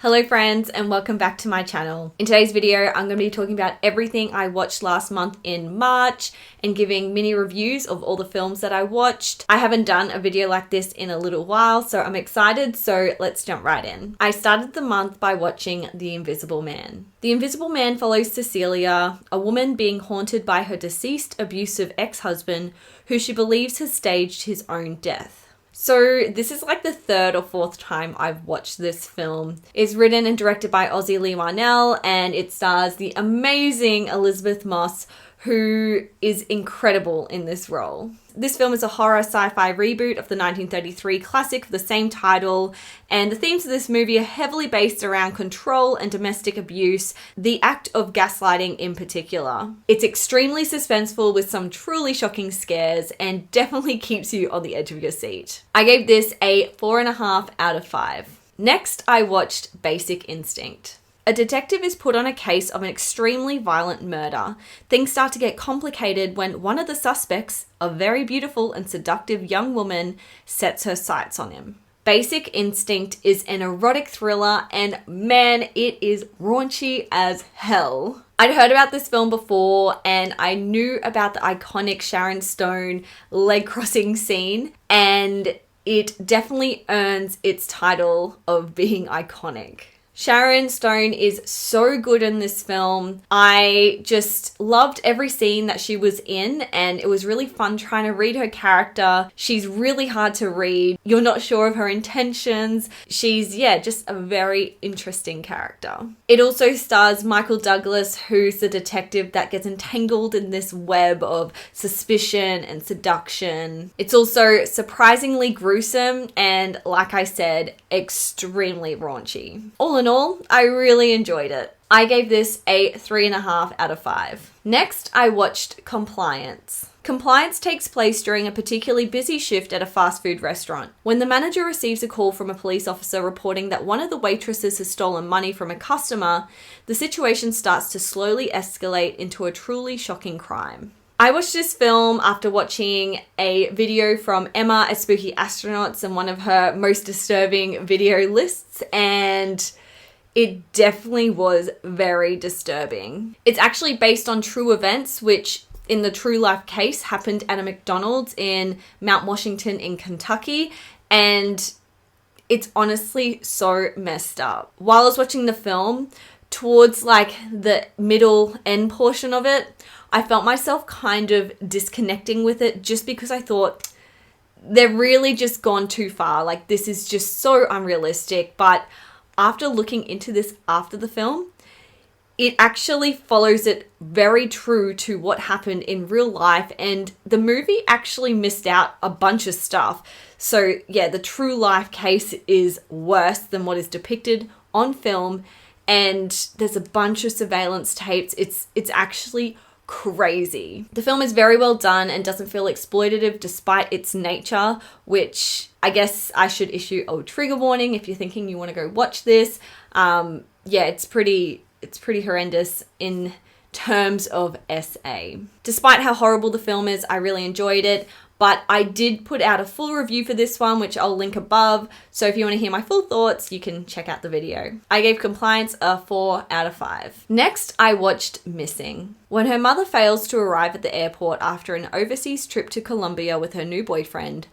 Hello friends and welcome back to my channel. In today's video, I'm going to be talking about everything I watched last month in March and giving mini reviews of all the films that I watched. I haven't done a video like this in a little while, so I'm excited, so let's jump right in. I started the month by watching The Invisible Man. The Invisible Man follows Cecilia, a woman being haunted by her deceased abusive ex-husband who she believes has staged his own death. So this is like the third or fourth time I've watched this film. It's written and directed by Ozzy Lee Marnell and it stars the amazing Elizabeth Moss, who is incredible in this role. This film is a horror sci-fi reboot of the 1933 classic of the same title, and the themes of this movie are heavily based around control and domestic abuse, the act of gaslighting in particular. It's extremely suspenseful with some truly shocking scares and definitely keeps you on the edge of your seat. I gave this a 4.5 out of 5. Next, I watched Basic Instinct. A detective is put on a case of an extremely violent murder. Things start to get complicated when one of the suspects, a very beautiful and seductive young woman, sets her sights on him. Basic Instinct is an erotic thriller and man, it is raunchy as hell. I'd heard about this film before and I knew about the iconic Sharon Stone leg crossing scene, and it definitely earns its title of being iconic. Sharon Stone is so good in this film. I just loved every scene that she was in and it was really fun trying to read her character. She's really hard to read. You're not sure of her intentions. She's, just a very interesting character. It also stars Michael Douglas, who's the detective that gets entangled in this web of suspicion and seduction. It's also surprisingly gruesome and, like I said, extremely raunchy. All in all, I really enjoyed it. I gave this a 3.5 out of 5. Next, I watched Compliance. Compliance takes place during a particularly busy shift at a fast food restaurant. When the manager receives a call from a police officer reporting that one of the waitresses has stolen money from a customer, the situation starts to slowly escalate into a truly shocking crime. I watched this film after watching a video from Emma at Spooky Astronauts and one of her most disturbing video lists, and it definitely was very disturbing. It's actually based on true events, which in the true life case happened at a McDonald's in Mount Washington in Kentucky, and it's honestly so messed up. While I was watching the film, towards like the middle end portion of it, I felt myself kind of disconnecting with it just because I thought they've really just gone too far. Like, this is just so unrealistic. But after looking into this after the film, it actually follows it very true to what happened in real life. And the movie actually missed out a bunch of stuff. So yeah, the true life case is worse than what is depicted on film. And there's a bunch of surveillance tapes. It's actually crazy. The film is very well done and doesn't feel exploitative despite its nature, which I guess I should issue a trigger warning if you're thinking you want to go watch this. It's pretty horrendous in terms of SA. Despite how horrible the film is, I really enjoyed it. But I did put out a full review for this one, which I'll link above. So if you want to hear my full thoughts, you can check out the video. I gave Compliance a 4 out of 5. Next, I watched Missing. When her mother fails to arrive at the airport after an overseas trip to Colombia with her new boyfriend,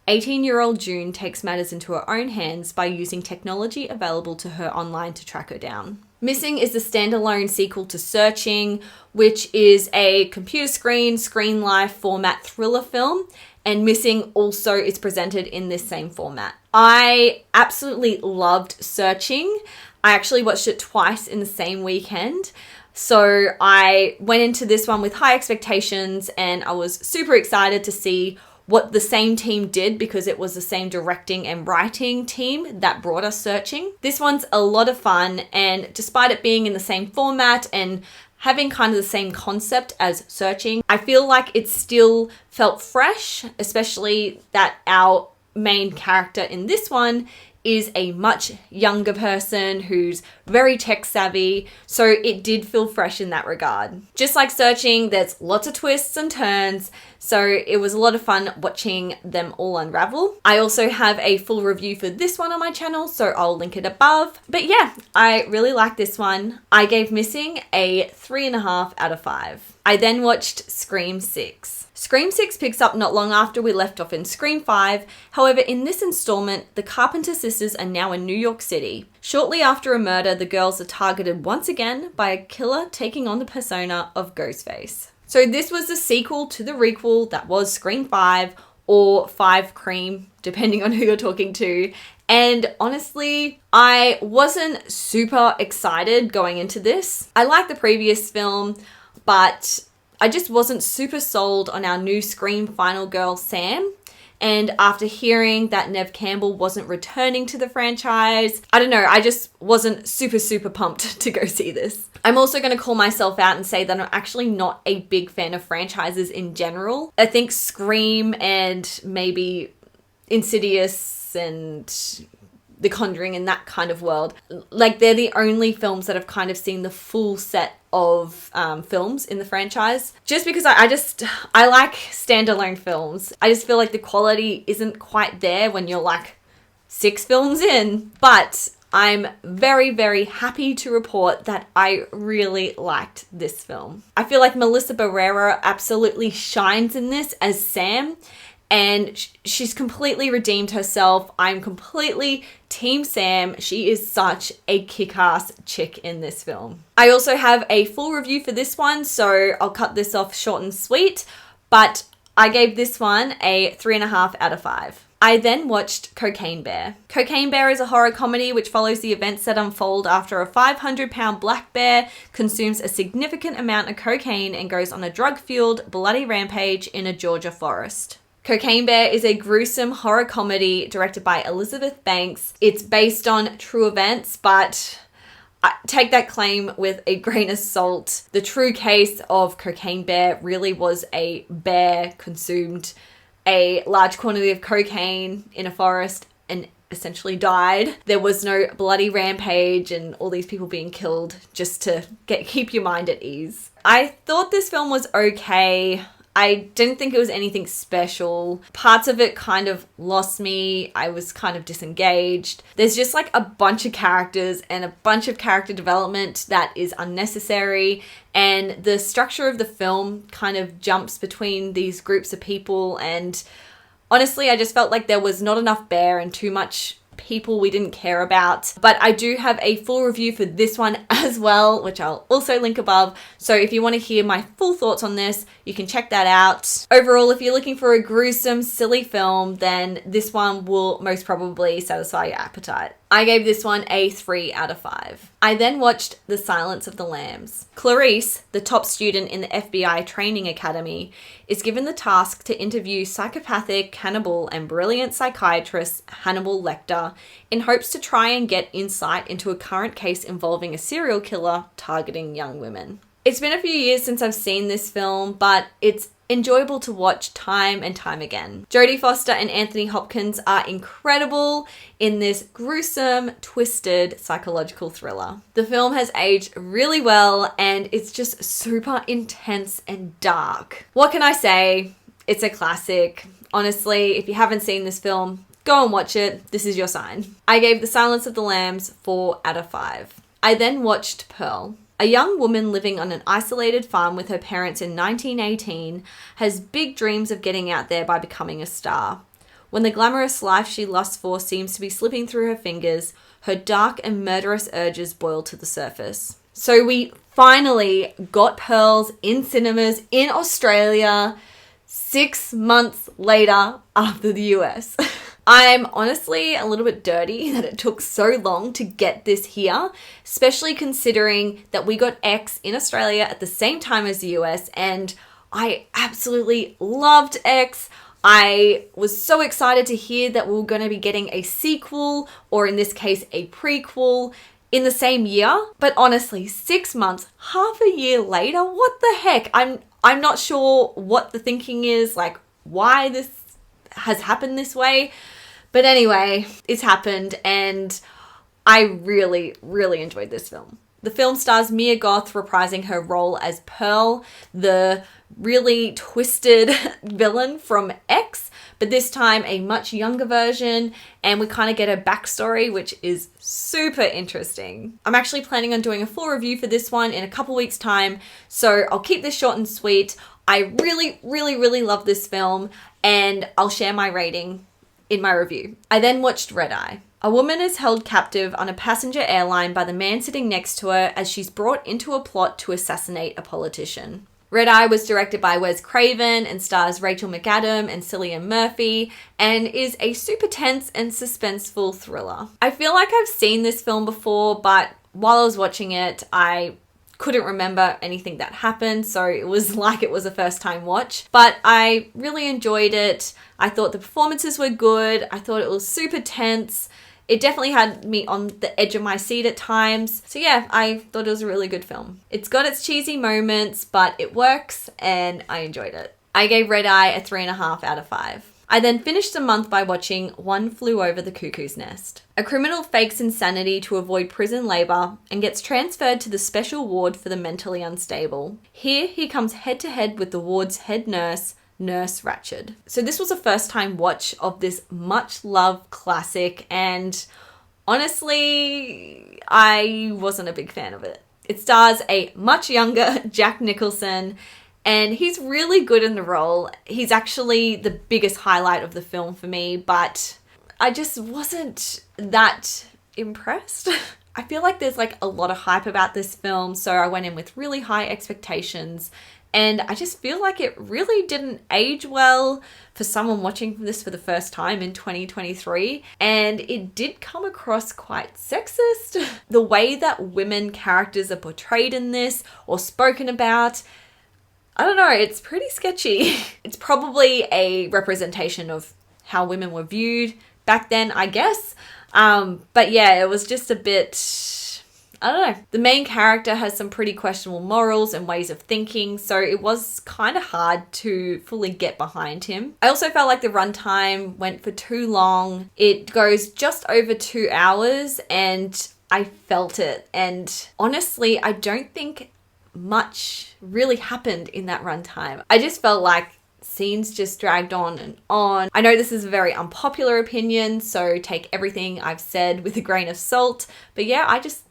18-year-old June takes matters into her own hands by using technology available to her online to track her down. Missing is the standalone sequel to Searching, which is a computer screen life format thriller film, and Missing also is presented in this same format. I absolutely loved Searching. I actually watched it twice in the same weekend. So I went into this one with high expectations and I was super excited to see what the same team did because it was the same directing and writing team that brought us Searching. This one's a lot of fun, and despite it being in the same format and having kind of the same concept as Searching, I feel like it still felt fresh, especially that our main character in this one is a much younger person who's very tech savvy, so it did feel fresh in that regard. Just like Searching, there's lots of twists and turns, so it was a lot of fun watching them all unravel. I also have a full review for this one on my channel, so I'll link it above. But yeah, I really like this one. I gave Missing a 3.5 out of 5. I then watched Scream 6. Scream 6 picks up not long after we left off in Scream 5. However, in this installment, the Carpenter sisters are now in New York City. Shortly after a murder, the girls are targeted once again by a killer taking on the persona of Ghostface. So this was the sequel to the requel that was Scream 5 or 5 Cream, depending on who you're talking to. And honestly, I wasn't super excited going into this. I liked the previous film, but I just wasn't super sold on our new Scream final girl, Sam. And after hearing that Neve Campbell wasn't returning to the franchise, I don't know, I just wasn't super pumped to go see this. I'm also going to call myself out and say that I'm actually not a big fan of franchises in general. I think Scream and maybe Insidious and The Conjuring and that kind of world, like they're the only films that I've kind of seen the full set of films in the franchise, just because I like standalone films. I just feel like the quality isn't quite there when you're like 6 films in. But I'm very happy to report that I really liked this film. I feel like Melissa Barrera absolutely shines in this as Sam, and she's completely redeemed herself. I'm completely Team Sam. She is such a kick-ass chick in this film. I also have a full review for this one, so I'll cut this off short and sweet, but I gave this one a 3.5 out of 5. I then watched Cocaine Bear. Cocaine Bear is a horror comedy which follows the events that unfold after a 500-pound black bear consumes a significant amount of cocaine and goes on a drug-fueled, bloody rampage in a Georgia forest. Cocaine Bear is a gruesome horror comedy directed by Elizabeth Banks. It's based on true events, but I take that claim with a grain of salt. The true case of Cocaine Bear really was a bear consumed a large quantity of cocaine in a forest and essentially died. There was no bloody rampage and all these people being killed, just to keep your mind at ease. I thought this film was okay. I didn't think it was anything special. Parts of it kind of lost me. I was kind of disengaged. There's just like a bunch of characters and a bunch of character development that is unnecessary. And the structure of the film kind of jumps between these groups of people. And honestly, I just felt like there was not enough bear and too much people we didn't care about. But I do have a full review for this one as well, which I'll also link above. So if you want to hear my full thoughts on this, you can check that out. Overall, if you're looking for a gruesome, silly film, then this one will most probably satisfy your appetite. I gave this one a 3 out of 5. I then watched The Silence of the Lambs. Clarice, the top student in the FBI training academy, is given the task to interview psychopathic, cannibal, and brilliant psychiatrist Hannibal Lecter in hopes to try and get insight into a current case involving a serial killer targeting young women. It's been a few years since I've seen this film, but it's enjoyable to watch time and time again. Jodie Foster and Anthony Hopkins are incredible in this gruesome, twisted psychological thriller. The film has aged really well and it's just super intense and dark. What can I say? It's a classic. Honestly, if you haven't seen this film, go and watch it. This is your sign. I gave The Silence of the Lambs 4 out of 5. I then watched Pearl. A young woman living on an isolated farm with her parents in 1918 has big dreams of getting out there by becoming a star. When the glamorous life she lusts for seems to be slipping through her fingers, her dark and murderous urges boil to the surface. So we finally got Pearls in cinemas in Australia 6 months later after the US. I'm honestly a little bit dirty that it took so long to get this here, especially considering that we got X in Australia at the same time as the US, and I absolutely loved X. I was so excited to hear that we were going to be getting a sequel, or in this case, a prequel, in the same year. But honestly, 6 months, half a year later, what the heck? I'm not sure what the thinking is, like why this has happened this way. But anyway, it's happened and I really, really enjoyed this film. The film stars Mia Goth reprising her role as Pearl, the really twisted villain from X, but this time a much younger version, and we kind of get her backstory, which is super interesting. I'm actually planning on doing a full review for this one in a couple weeks' time, so I'll keep this short and sweet. I really, really, really love this film, and I'll share my rating in my review. I then watched Red Eye. A woman is held captive on a passenger airline by the man sitting next to her as she's brought into a plot to assassinate a politician. Red Eye was directed by Wes Craven and stars Rachel McAdam and Cillian Murphy and is a super tense and suspenseful thriller. I feel like I've seen this film before, but while I was watching it, I couldn't remember anything that happened, so it was like it was a first time watch. But I really enjoyed it. I thought the performances were good. I thought it was super tense. It definitely had me on the edge of my seat at times. So yeah, I thought it was a really good film. It's got its cheesy moments, but it works and I enjoyed it. I gave Red Eye a 3.5 out of 5. I then finished the month by watching One Flew Over the Cuckoo's Nest. A criminal fakes insanity to avoid prison labor and gets transferred to the special ward for the mentally unstable. Here he comes head to head with the ward's head nurse, Nurse Ratched. So this was a first time watch of this much loved classic, and honestly, I wasn't a big fan of it. It stars a much younger Jack Nicholson, and he's really good in the role. He's actually the biggest highlight of the film for me, but I just wasn't that impressed. I feel like there's like a lot of hype about this film, so I went in with really high expectations. And I just feel like it really didn't age well for someone watching this for the first time in 2023. And it did come across quite sexist. The way that women characters are portrayed in this or spoken about, I don't know, it's pretty sketchy. It's probably a representation of how women were viewed back then, I guess. But yeah, it was just a bit, I don't know. The main character has some pretty questionable morals and ways of thinking, so it was kind of hard to fully get behind him. I also felt like the runtime went for too long. It goes just over 2 hours and I felt it. And honestly, I don't think much really happened in that runtime. I just felt like scenes just dragged on and on. I know this is a very unpopular opinion, so take everything I've said with a grain of salt. But yeah, I just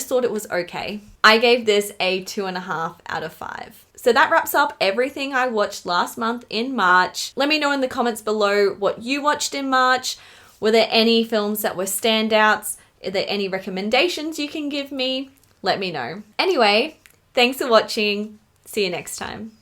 thought it was okay. I gave this a 2.5 out of 5. So that wraps up everything I watched last month in March. Let me know in the comments below what you watched in March. Were there any films that were standouts? Are there any recommendations you can give me? Let me know. Anyway, thanks for watching. See you next time.